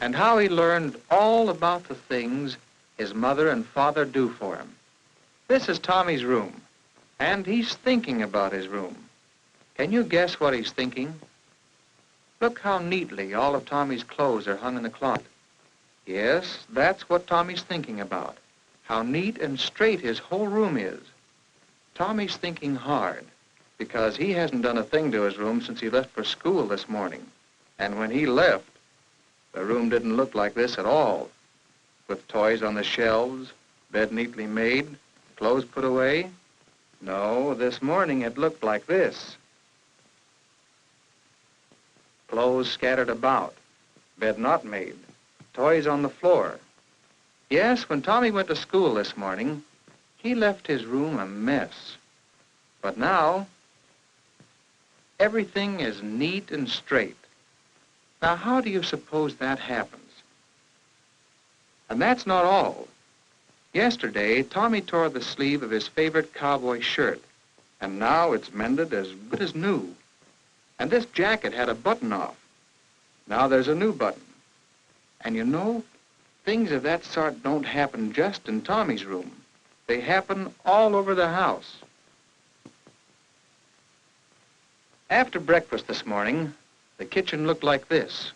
and how he learned all about the things his mother and father do for him. This is Tommy's room, and he's thinking about his room. Can you guess what he's thinking? Look how neatly all of Tommy's clothes are hung in the closet. Yes, that's what Tommy's thinking about, how neat and straight his whole room is. Tommy's thinking hard, because he hasn't done a thing to his room since he left for school this morning. And when he left, the room didn't look like this at all, with toys on the shelves, bed neatly made, clothes put away. No, this morning it looked like this. Clothes scattered about, bed not made, toys on the floor. Yes, when Tommy went to school this morning, he left his room a mess. But now, everything is neat and straight. Now, how do you suppose that happens? And that's not all. Yesterday, Tommy tore the sleeve of his favorite cowboy shirt, and now it's mended as good as new. And this jacket had a button off. Now there's a new button. And you know, things of that sort don't happen just in Tommy's room. They happen all over the house. After breakfast this morning, the kitchen looked like this.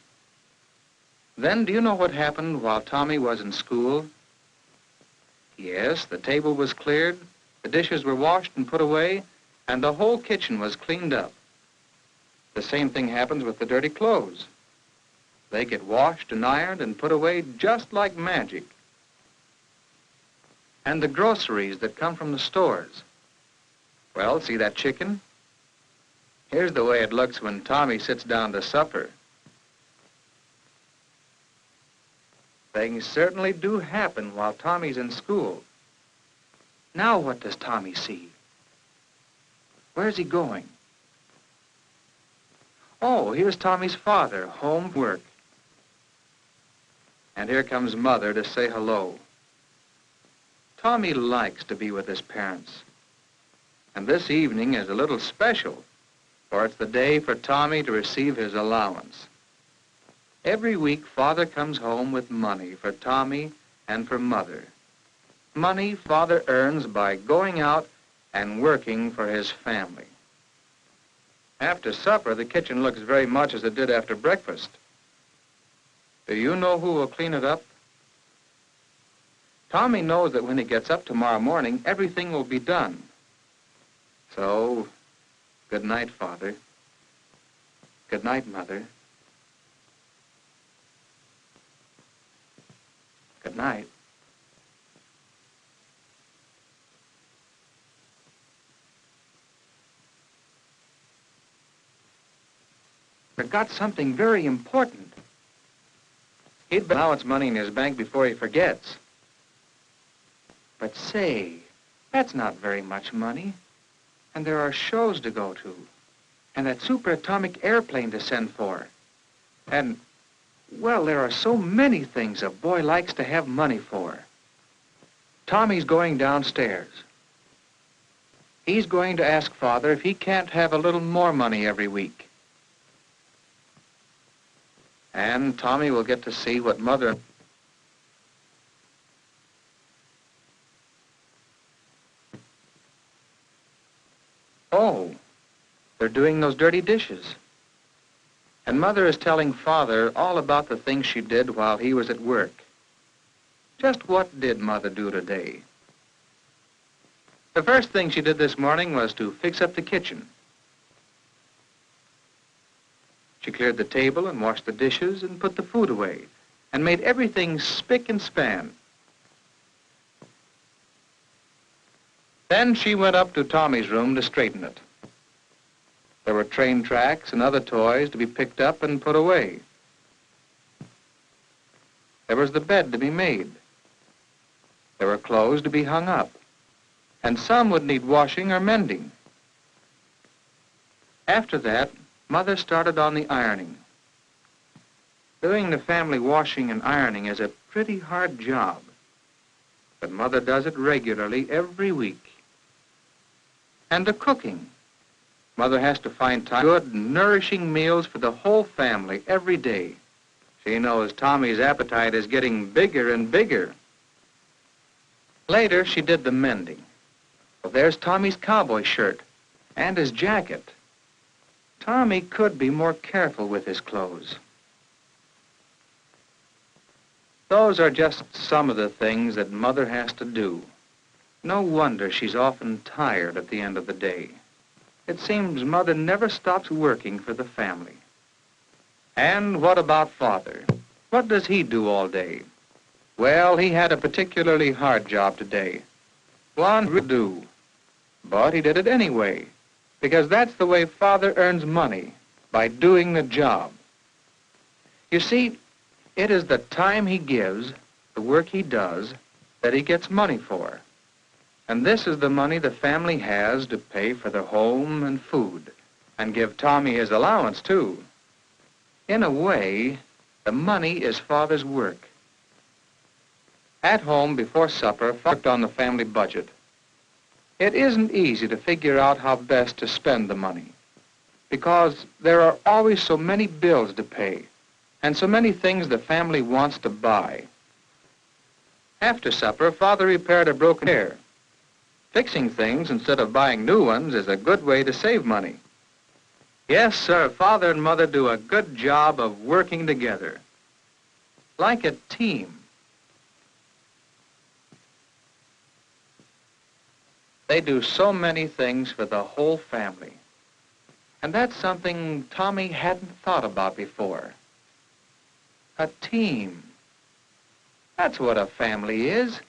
Then, do you know what happened while Tommy was in school? Yes, the table was cleared, the dishes were washed and put away, and the whole kitchen was cleaned up. The same thing happens with the dirty clothes. They get washed and ironed and put away just like magic. And the groceries that come from the stores. Well, see that chicken? Here's the way it looks when Tommy sits down to supper. Things certainly do happen while Tommy's in school. Now what does Tommy see? Where's he going? Oh, here's Tommy's father, home from work. And here comes Mother to say hello. Tommy likes to be with his parents. And this evening is a little special, for it's the day for Tommy to receive his allowance. Every week, Father comes home with money for Tommy and for Mother. Money Father earns by going out and working for his family. After supper, the kitchen looks very much as it did after breakfast. Do you know who will clean it up? Tommy knows that when he gets up tomorrow morning, everything will be done. So, good night, Father. Good night, Mother. Good night. Forgot something very important. He'd allowance money in his bank before he forgets. But say, that's not very much money. And there are shows to go to. And that superatomic airplane to send for. And, well, there are so many things a boy likes to have money for. Tommy's going downstairs. He's going to ask Father if he can't have a little more money every week. And Tommy will get to see what Mother... Oh, they're doing those dirty dishes. And Mother is telling Father all about the things she did while he was at work. Just what did Mother do today? The first thing she did this morning was to fix up the kitchen. She cleared the table and washed the dishes and put the food away and made everything spick and span. Then she went up to Tommy's room to straighten it. There were train tracks and other toys to be picked up and put away. There was the bed to be made. There were clothes to be hung up, and some would need washing or mending. After that, Mother started on the ironing. Doing the family washing and ironing is a pretty hard job, but Mother does it regularly every week. And the cooking. Mother has to find time for good, nourishing meals for the whole family every day. She knows Tommy's appetite is getting bigger and bigger. Later, she did the mending. Well, there's Tommy's cowboy shirt and his jacket. Tommy could be more careful with his clothes. Those are just some of the things that Mother has to do. No wonder she's often tired at the end of the day. It seems Mother never stops working for the family. And what about Father? What does he do all day? Well, he had a particularly hard job today. One would do. But he did it anyway, because that's the way Father earns money, by doing the job. You see, it is the time he gives, the work he does, that he gets money for. And this is the money the family has to pay for their home and food, and give Tommy his allowance, too. In a way, the money is Father's work. At home, before supper, Father worked on the family budget. It isn't easy to figure out how best to spend the money, because there are always so many bills to pay, and so many things the family wants to buy. After supper, Father repaired a broken chair. Fixing things instead of buying new ones is a good way to save money. Yes, sir, Father and Mother do a good job of working together, like a team. They do so many things for the whole family. And that's something Tommy hadn't thought about before. A team. That's what a family is.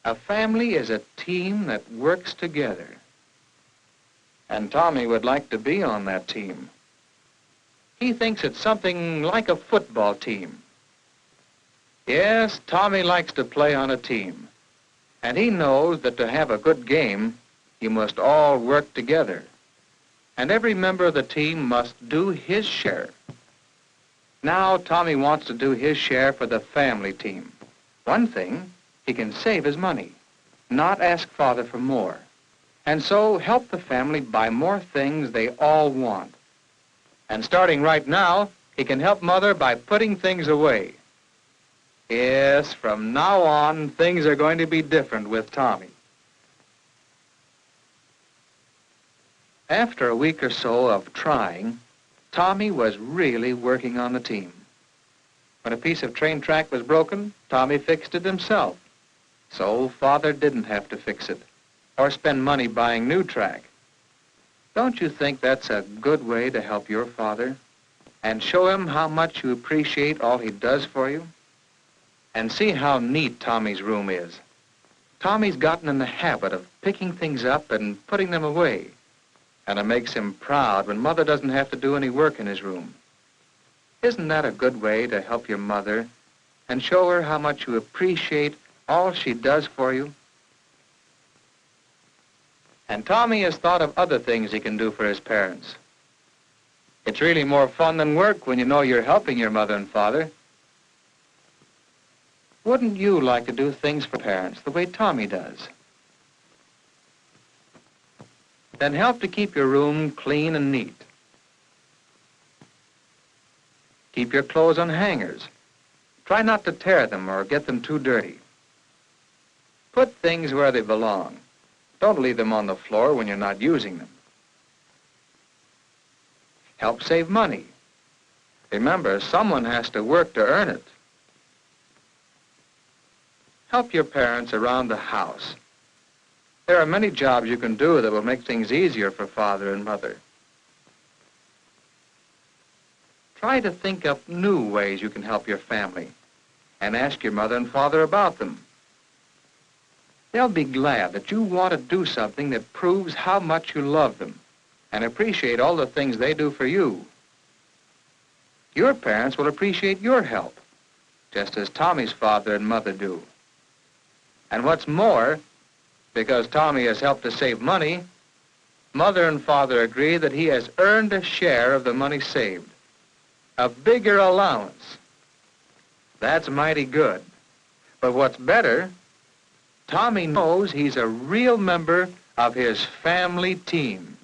A family is a team that works together. And Tommy would like to be on that team. He thinks it's something like a football team. Yes, Tommy likes to play on a team. And he knows that to have a good game, you must all work together. And every member of the team must do his share. Now Tommy wants to do his share for the family team. One thing, he can save his money, not ask Father for more, and so help the family buy more things they all want. And starting right now, he can help Mother by putting things away. Yes, from now on, things are going to be different with Tommy. After a week or so of trying, Tommy was really working on the team. When a piece of train track was broken, Tommy fixed it himself. So Father didn't have to fix it or spend money buying new track. Don't you think that's a good way to help your father and show him how much you appreciate all he does for you? And see how neat Tommy's room is. Tommy's gotten in the habit of picking things up and putting them away. And it makes him proud when Mother doesn't have to do any work in his room. Isn't that a good way to help your mother and show her how much you appreciate all she does for you? And Tommy has thought of other things he can do for his parents. It's really more fun than work when you know you're helping your mother and father. Wouldn't you like to do things for parents the way Tommy does? Then help to keep your room clean and neat. Keep your clothes on hangers. Try not to tear them or get them too dirty. Put things where they belong. Don't leave them on the floor when you're not using them. Help save money. Remember, someone has to work to earn it. Help your parents around the house. There are many jobs you can do that will make things easier for Father and Mother. Try to think up new ways you can help your family and ask your Mother and Father about them. They'll be glad that you want to do something that proves how much you love them and appreciate all the things they do for you. Your parents will appreciate your help, just as Tommy's father and mother do. And what's more, because Tommy has helped to save money, Mother and Father agree that he has earned a share of the money saved, a bigger allowance. That's mighty good. But what's better, Tommy knows he's a real member of his family team.